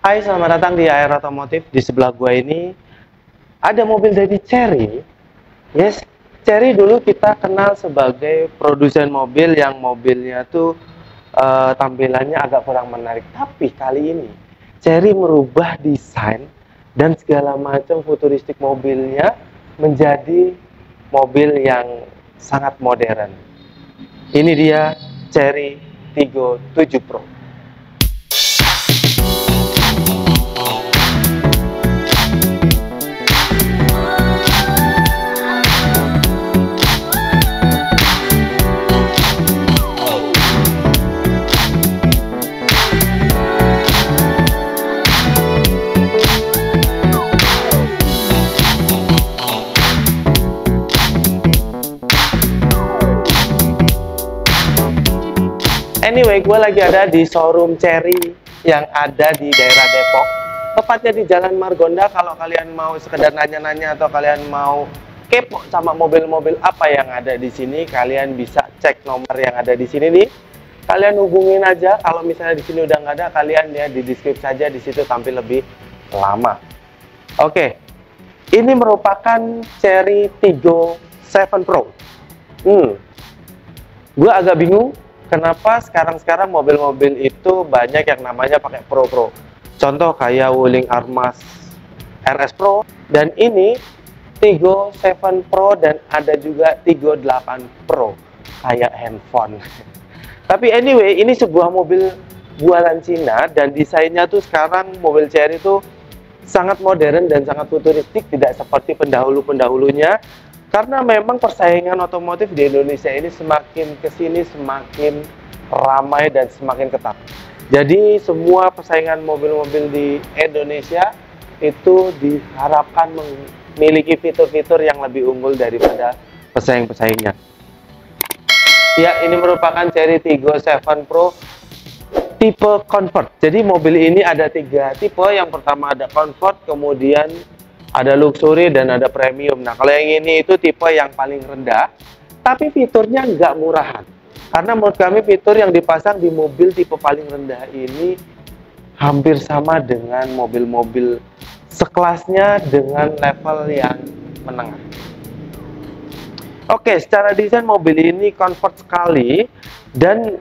Hai, selamat datang di AR Otomotif. Di sebelah gua ini ada mobil dari Chery. Yes, Chery dulu kita kenal sebagai produsen mobil yang mobilnya tuh tampilannya agak kurang menarik. Tapi kali ini Chery merubah desain dan segala macam futuristik mobilnya menjadi mobil yang sangat modern. Ini dia Chery Tiggo 7 Pro. Anyway, gue lagi ada di showroom Chery yang ada di daerah Depok, tepatnya di Jalan Margonda. Kalau kalian mau sekedar nanya-nanya atau kalian mau kepo sama mobil-mobil apa yang ada di sini, kalian bisa cek nomor yang ada di sini nih. Kalian hubungin aja. Kalau misalnya di sini udah nggak ada, kalian ya di deskripsi saja, di situ tampil lebih lama. Oke, ini merupakan Chery Tiggo 7 Pro. Gue agak bingung. Kenapa sekarang mobil-mobil itu banyak yang namanya pakai Pro. Contoh kayak Wuling Armas RS Pro, dan ini Tiggo 7 Pro, dan ada juga Tiggo 8 Pro kayak handphone. Tapi anyway, ini sebuah mobil buatan Cina dan desainnya tuh sekarang mobil Chery itu sangat modern dan sangat futuristik, tidak seperti pendahulu-pendahulunya. Karena memang persaingan otomotif di Indonesia ini semakin kesini semakin ramai dan semakin ketat. Jadi semua persaingan mobil-mobil di Indonesia itu diharapkan memiliki fitur-fitur yang lebih unggul daripada pesaing-pesaingnya. Ya, ini merupakan Chery Tiggo 7 Pro tipe Comfort. Jadi mobil ini ada 3 tipe. Yang pertama ada Comfort, kemudian ada luxury, dan ada premium. Nah, kalau yang ini itu tipe yang paling rendah, tapi fiturnya nggak murahan. Karena menurut kami fitur yang dipasang di mobil tipe paling rendah ini hampir sama dengan mobil-mobil sekelasnya dengan level yang menengah. Oke, secara desain mobil ini comfort sekali dan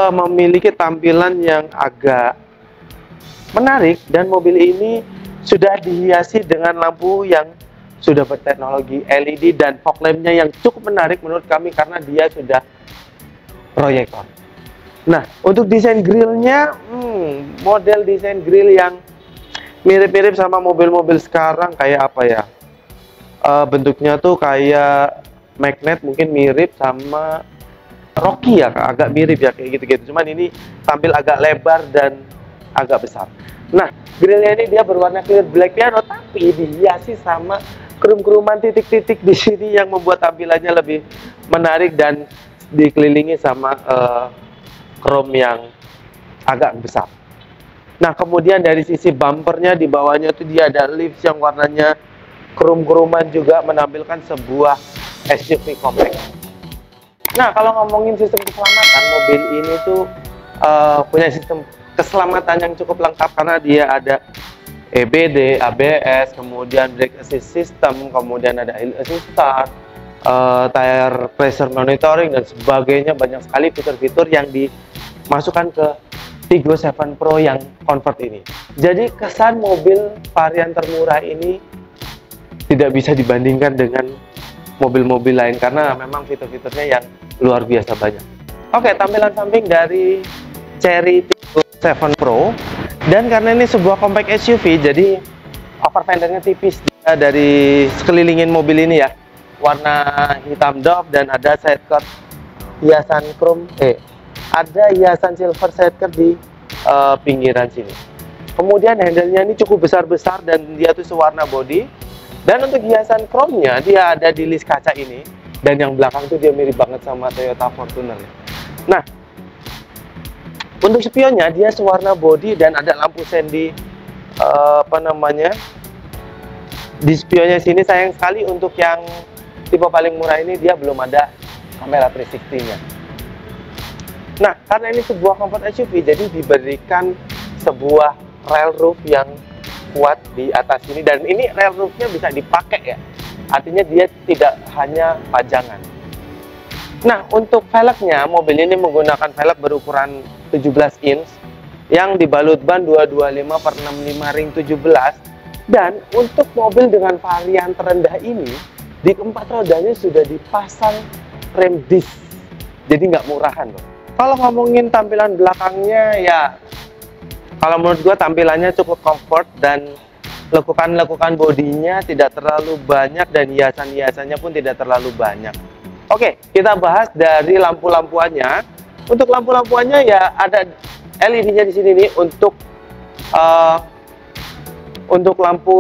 memiliki tampilan yang agak menarik, dan mobil ini sudah dihiasi dengan lampu yang sudah berteknologi LED dan fog lamp-nya yang cukup menarik menurut kami karena dia sudah proyektor. Nah, untuk desain grillnya, model desain grill yang mirip-mirip sama mobil-mobil sekarang kayak apa ya? Bentuknya tuh kayak magnet, mungkin mirip sama Rocky ya, agak mirip ya kayak gitu-gitu. Cuman ini tampil agak lebar dan agak besar. Nah, grillnya ini dia berwarna clear black piano, tapi dihiasi sama krum-kruman titik-titik di sini yang membuat tampilannya lebih menarik dan dikelilingi sama krom yang agak besar. Nah, kemudian dari sisi bumpernya di bawahnya itu dia ada lips yang warnanya krum-kruman, juga menampilkan sebuah SUV compact. Nah, kalau ngomongin sistem keselamatan, mobil ini tuh punya sistem keselamatan yang cukup lengkap karena dia ada EBD, ABS, kemudian brake assist system, kemudian ada hill assist start, tire pressure monitoring, dan sebagainya. Banyak sekali fitur-fitur yang dimasukkan ke Tiggo 7 Pro yang comfort ini. Jadi kesan mobil varian termurah ini tidak bisa dibandingkan dengan mobil-mobil lain karena memang fitur-fiturnya yang luar biasa banyak. Oke, tampilan samping dari Chery Tiggo 7 Pro, dan karena ini sebuah compact SUV, jadi over fendernya tipis dia dari sekelilingin mobil ini ya, warna hitam doff, dan ada sidecut hiasan chrome, ada hiasan silver sidecut di pinggiran sini. Kemudian handle-nya ini cukup besar-besar dan dia tuh sewarna body, dan untuk hiasan chrome-nya dia ada di list kaca ini, dan yang belakang tuh dia mirip banget sama Toyota Fortuner. Nah, untuk spionnya dia sewarna body dan ada lampu sen di di spionnya sini. Sayang sekali untuk yang tipe paling murah ini dia belum ada kamera 360-nya. Nah, karena ini sebuah comfort SUV, jadi diberikan sebuah rail roof yang kuat di atas ini, dan ini rail roofnya bisa dipakai ya, artinya dia tidak hanya pajangan. Nah, untuk velgnya, mobil ini menggunakan velg berukuran 17 inch yang dibalut ban 225/65 ring 17, dan untuk mobil dengan varian terendah ini di keempat rodanya sudah dipasang rem disc, jadi nggak murahan loh. Kalau ngomongin tampilan belakangnya ya, kalau menurut gua tampilannya cukup comfort, dan lekukan-lekukan bodinya tidak terlalu banyak, dan hiasan-hiasannya pun tidak terlalu banyak. Oke, kita bahas dari lampu-lampuannya. Untuk lampu-lampuannya ya ada LED-nya di sini nih untuk lampu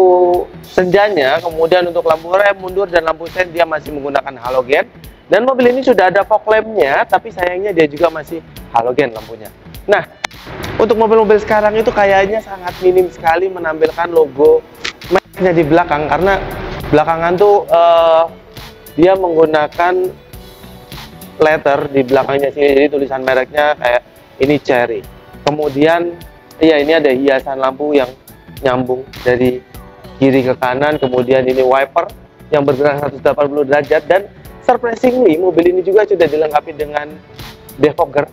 senjanya, kemudian untuk lampu rem, mundur, dan lampu sen dia masih menggunakan halogen. Dan mobil ini sudah ada fog lamp-nya, tapi sayangnya dia juga masih halogen lampunya. Nah, untuk mobil-mobil sekarang itu kayaknya sangat minim sekali menampilkan logo mereknya di belakang, karena belakangan tuh dia menggunakan letter di belakangnya sini, jadi tulisan mereknya kayak ini Cherry. Kemudian ya ini ada hiasan lampu yang nyambung dari kiri ke kanan, kemudian ini wiper yang bergerak 180 derajat, dan surprisingly mobil ini juga sudah dilengkapi dengan defogger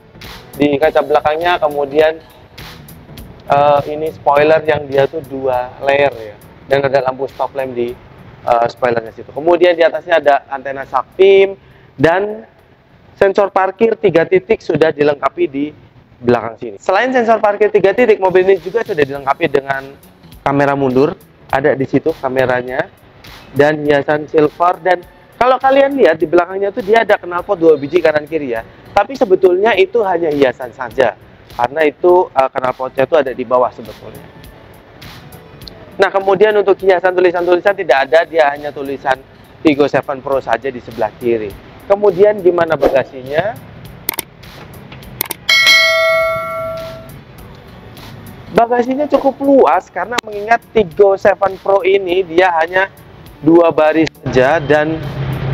di kaca belakangnya. Kemudian ini spoiler yang dia tuh 2 layer ya, dan ada lampu stop lamp di spoilernya situ. Kemudian di atasnya ada antena shark fin, dan sensor parkir 3 titik sudah dilengkapi di belakang sini. Selain sensor parkir 3 titik, mobil ini juga sudah dilengkapi dengan kamera mundur, ada di situ kameranya, dan hiasan silver. Dan kalau kalian lihat di belakangnya tuh dia ada knalpot 2 biji kanan kiri ya, tapi sebetulnya itu hanya hiasan saja, karena itu knalpotnya itu ada di bawah sebetulnya. Nah, kemudian untuk hiasan tulisan-tulisan tidak ada, dia hanya tulisan Tiggo 7 Pro saja di sebelah kiri. Kemudian gimana bagasinya? Bagasinya cukup luas, karena mengingat Tiggo 7 Pro ini dia hanya 2 baris saja, dan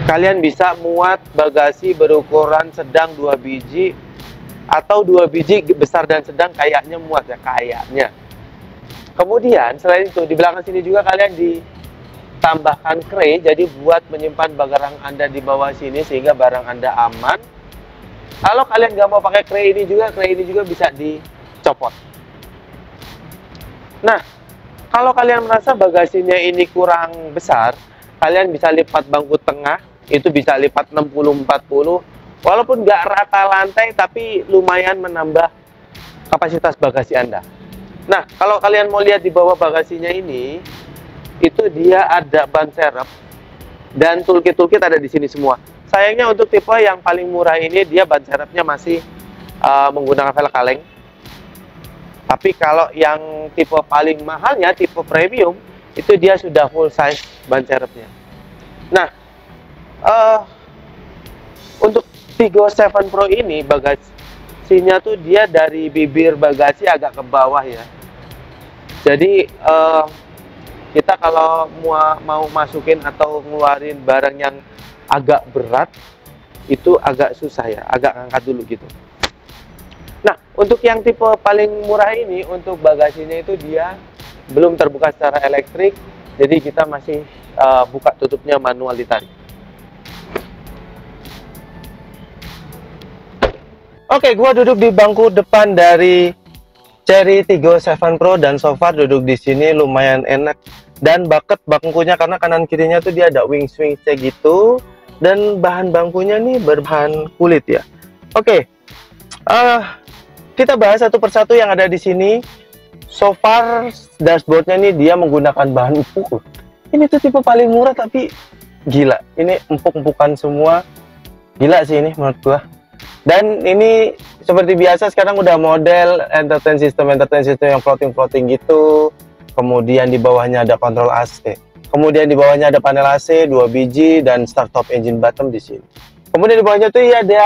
kalian bisa muat bagasi berukuran sedang 2 biji, atau 2 biji besar dan sedang kayaknya muat ya, kayaknya. Kemudian selain itu di belakang sini juga kalian ditambahkan kray, jadi buat menyimpan barang Anda di bawah sini sehingga barang Anda aman. Kalau kalian nggak mau pakai kray ini juga bisa dicopot. Nah, kalau kalian merasa bagasinya ini kurang besar, kalian bisa lipat bangku tengah, itu bisa lipat 60-40, walaupun nggak rata lantai, tapi lumayan menambah kapasitas bagasi Anda. Nah, kalau kalian mau lihat di bawah bagasinya ini, itu dia ada ban serep, dan toolkit ada di sini semua. Sayangnya untuk tipe yang paling murah ini, dia ban serepnya masih menggunakan velg kaleng. Tapi kalau yang tipe paling mahalnya, tipe premium, itu dia sudah full size ban serepnya. Nah, untuk Tiggo 7 Pro ini bagasinya tuh dia dari bibir bagasi agak ke bawah ya. Jadi kita kalau mau masukin atau ngeluarin barang yang agak berat itu agak susah ya, agak angkat dulu gitu. Nah, untuk yang tipe paling murah ini, untuk bagasinya itu dia belum terbuka secara elektrik, jadi kita masih buka tutupnya manual ditarik. Oke, gua duduk di bangku depan dari Cherry Tiggo 7 Pro, dan so far duduk di sini lumayan enak, dan bucket bangkunya karena kanan kirinya tuh dia ada wing-wingnya gitu, dan bahan bangkunya nih berbahan kulit ya. Oke, kita bahas satu persatu yang ada di sini. So far dashboardnya nih dia menggunakan bahan empuk. Ini tuh tipe paling murah tapi gila, ini empuk-empukan semua, gila sih ini menurut gua. Dan ini seperti biasa sekarang udah model entertain system yang floating gitu. Kemudian di bawahnya ada kontrol AC. Kemudian di bawahnya ada panel AC 2 biji dan start stop engine button di sini. Kemudian di bawahnya tuh ya ada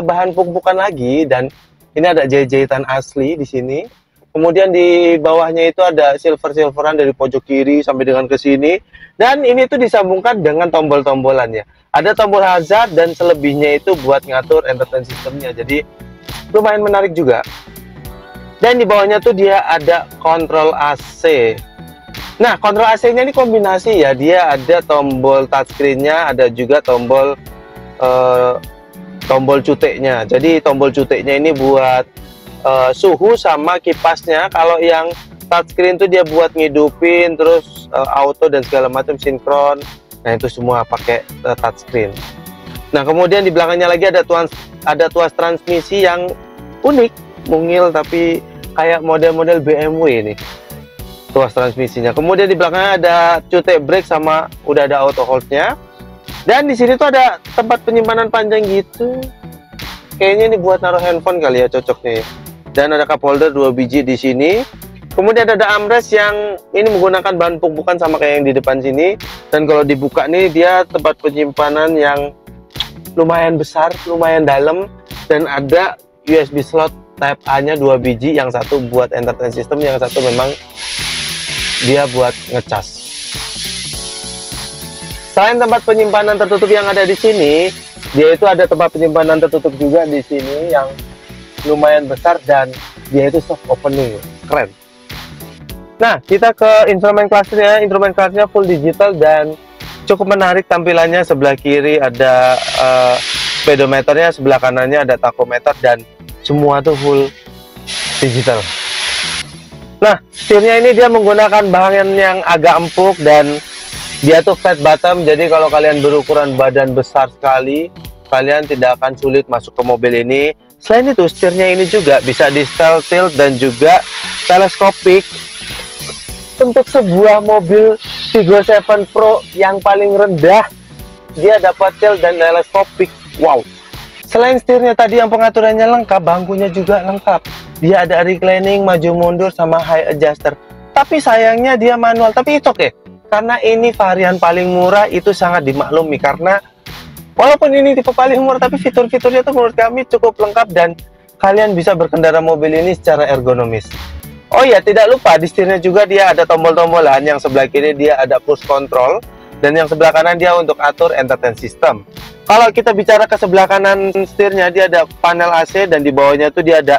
bahan empuk-empukan lagi, dan ini ada jahitan asli di sini. Kemudian di bawahnya itu ada silver-silveran dari pojok kiri sampai dengan ke sini. Dan ini tuh disambungkan dengan tombol-tombolan ya. Ada tombol hazard, dan selebihnya itu buat ngatur entertain sistemnya. Jadi lumayan menarik juga. Dan di bawahnya tuh dia ada kontrol AC. Nah, kontrol AC-nya ini kombinasi ya, dia ada tombol touchscreen-nya, ada juga tombol tombol cuteknya. Jadi tombol cuteknya ini buat suhu sama kipasnya. Kalau yang touchscreen tuh dia buat ngidupin, terus auto dan segala macam, sinkron. Nah, itu semua pakai touchscreen. Nah, kemudian di belakangnya lagi ada tuas transmisi yang unik, mungil tapi kayak model-model BMW ini. Tuas transmisinya. Kemudian di belakangnya ada cutek brake sama udah ada auto hold-nya. Dan di sini tuh ada tempat penyimpanan panjang gitu. Kayaknya ini buat naruh handphone kali ya, cocoknya ya. Dan ada cup holder 2 biji di sini. Kemudian ada armrest yang ini menggunakan bahan empuk, bukan sama kayak yang di depan sini. Dan kalau dibuka nih dia tempat penyimpanan yang lumayan besar, lumayan dalam, dan ada USB slot Type A-nya 2 biji, yang satu buat entertainment system, yang satu memang dia buat ngecas. Selain tempat penyimpanan tertutup yang ada di sini, dia itu ada tempat penyimpanan tertutup juga di sini yang lumayan besar dan dia itu soft opening, keren. Nah, kita ke instrument clusternya. Instrument clusternya full digital dan cukup menarik tampilannya. Sebelah kiri ada speedometernya, sebelah kanannya ada tachometer, dan semua tuh full digital. Nah, setirnya ini dia menggunakan bahan yang agak empuk dan dia tuh flat bottom. Jadi kalau kalian berukuran badan besar sekali, kalian tidak akan sulit masuk ke mobil ini. Selain itu, setirnya ini juga bisa di style tilt dan juga teleskopik. Untuk sebuah mobil Tiggo 7 Pro yang paling rendah, dia dapat tilt dan teleskopik. Wow. Selain setirnya tadi yang pengaturannya lengkap, bangkunya juga lengkap. Dia ada reclining, maju mundur, sama high adjuster. Tapi sayangnya dia manual, tapi itu oke. Karena ini varian paling murah, itu sangat dimaklumi. Karena walaupun ini tipe paling murah, tapi fitur-fiturnya tuh menurut kami cukup lengkap dan kalian bisa berkendara mobil ini secara ergonomis. Oh ya, tidak lupa di setirnya juga dia ada tombol-tombolan. Yang sebelah kiri dia ada push control, dan yang sebelah kanan dia untuk atur entertainment system. Kalau kita bicara ke sebelah kanan setirnya, dia ada panel AC, dan di bawahnya tuh dia ada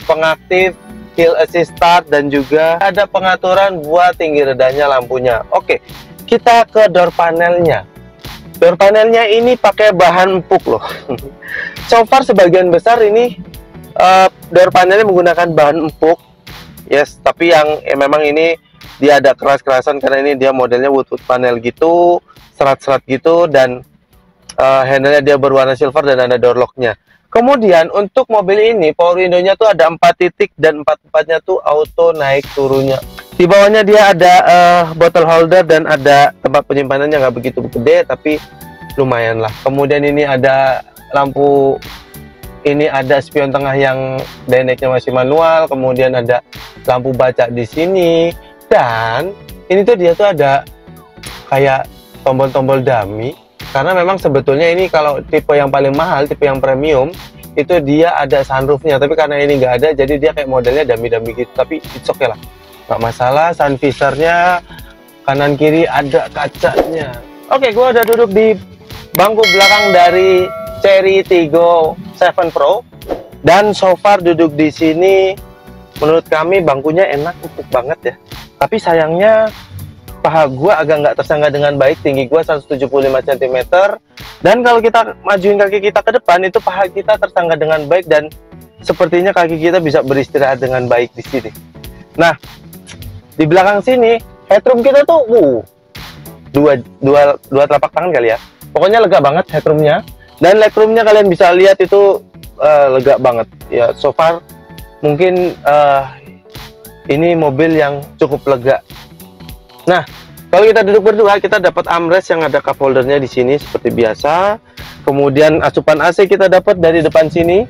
pengaktif hill assist start, dan juga ada pengaturan buat tinggi redahnya lampunya. Oke, kita ke door panelnya. Door panelnya ini pakai bahan empuk loh. So far sebagian besar ini door panelnya menggunakan bahan empuk. Yes, tapi yang memang ini dia ada keras-kerasan karena ini dia modelnya wood panel gitu, serat-serat gitu, dan handle-nya dia berwarna silver dan ada door lock-nya. Kemudian untuk mobil ini power window-nya tuh ada 4 titik dan 4-4-nya tuh auto naik turunnya. Di bawahnya dia ada bottle holder dan ada tempat penyimpanannya, nggak begitu gede tapi lumayan lah. Kemudian ini ada lampu, ini ada spion tengah yang dynamic-nya masih manual. Kemudian ada lampu baca di sini, dan ini tuh dia tuh ada kayak tombol-tombol dummy. Karena memang sebetulnya ini kalau tipe yang paling mahal, tipe yang premium, itu dia ada sunroofnya. Tapi karena ini nggak ada, jadi dia kayak modelnya dummy-dummy gitu. Tapi it's okay lah, nggak masalah. Sun visor-nya kanan kiri ada kacanya. Oke, gua udah duduk di bangku belakang dari Chery Tiggo 7 Pro. Dan so far duduk di sini, menurut kami bangkunya enak, empuk banget ya. Tapi sayangnya paha gua agak nggak tersangga dengan baik. Tinggi gua 175 cm, dan kalau kita majuin kaki kita ke depan, itu paha kita tersangga dengan baik, dan sepertinya kaki kita bisa beristirahat dengan baik di sini. Nah, di belakang sini headroom kita tuh dua telapak tangan kali ya. Pokoknya lega banget headroomnya, dan legroomnya kalian bisa lihat itu lega banget ya. So far mungkin ini mobil yang cukup lega. Nah, kalau kita duduk berdua, kita dapat armrest yang ada cup holdernya di sini seperti biasa. Kemudian asupan AC kita dapat dari depan sini,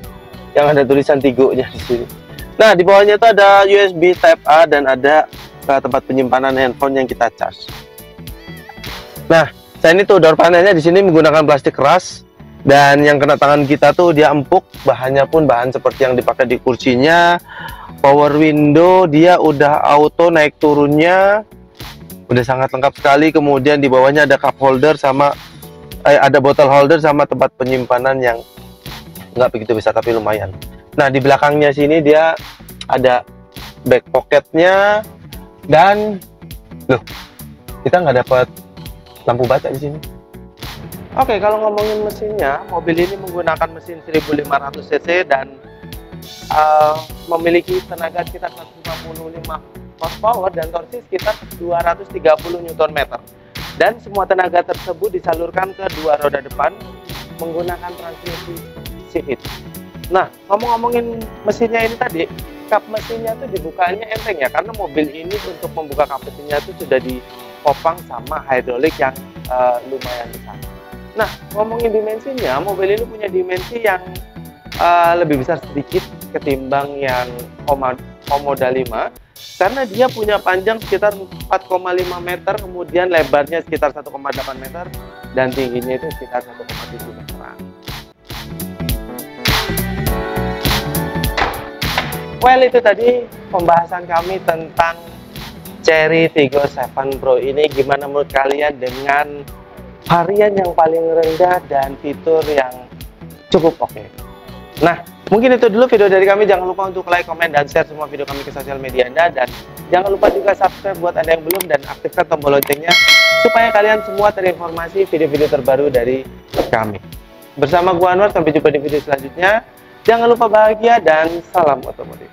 yang ada tulisan Tiggo-nya di sini. Nah, di bawahnya itu ada USB Type A dan ada tempat penyimpanan handphone yang kita charge. Nah, selain itu door panelnya di sini menggunakan plastik keras, dan yang kena tangan kita tuh dia empuk. Bahannya pun bahan seperti yang dipakai di kursinya. Power window dia udah auto naik turunnya. Udah sangat lengkap sekali. Kemudian di bawahnya ada cup holder sama ada bottle holder sama tempat penyimpanan yang nggak begitu besar tapi lumayan. Nah, di belakangnya sini dia ada back pocketnya, dan loh, kita nggak dapat lampu baca di sini. Oke, kalau ngomongin mesinnya, mobil ini menggunakan mesin 1500 cc dan memiliki tenaga sekitar 155 horsepower dan torsi sekitar 230 Nm. Dan semua tenaga tersebut disalurkan ke dua roda depan menggunakan transmisi CVT. Nah, ngomongin mesinnya ini tadi, kap mesinnya tuh dibukanya enteng ya, karena mobil ini untuk membuka kap mesinnya itu sudah dipopang sama hidrolik yang lumayan besar. Nah, ngomongin dimensinya, mobil ini punya dimensi yang lebih besar sedikit ketimbang yang Komoda 5, karena dia punya panjang sekitar 4,5 meter, kemudian lebarnya sekitar 1,8 meter, dan tingginya itu sekitar 1,7 meter. Well, itu tadi pembahasan kami tentang Chery Tiggo 7 Pro ini. Gimana menurut kalian dengan varian yang paling rendah dan fitur yang cukup oke? Nah, mungkin itu dulu video dari kami. Jangan lupa untuk like, komen, dan share semua video kami ke sosial media Anda. Dan jangan lupa juga subscribe buat Anda yang belum, dan aktifkan tombol loncengnya supaya kalian semua terinformasi video-video terbaru dari kami. Bersama gua Anwar, sampai jumpa di video selanjutnya. Jangan lupa bahagia dan salam otomotif.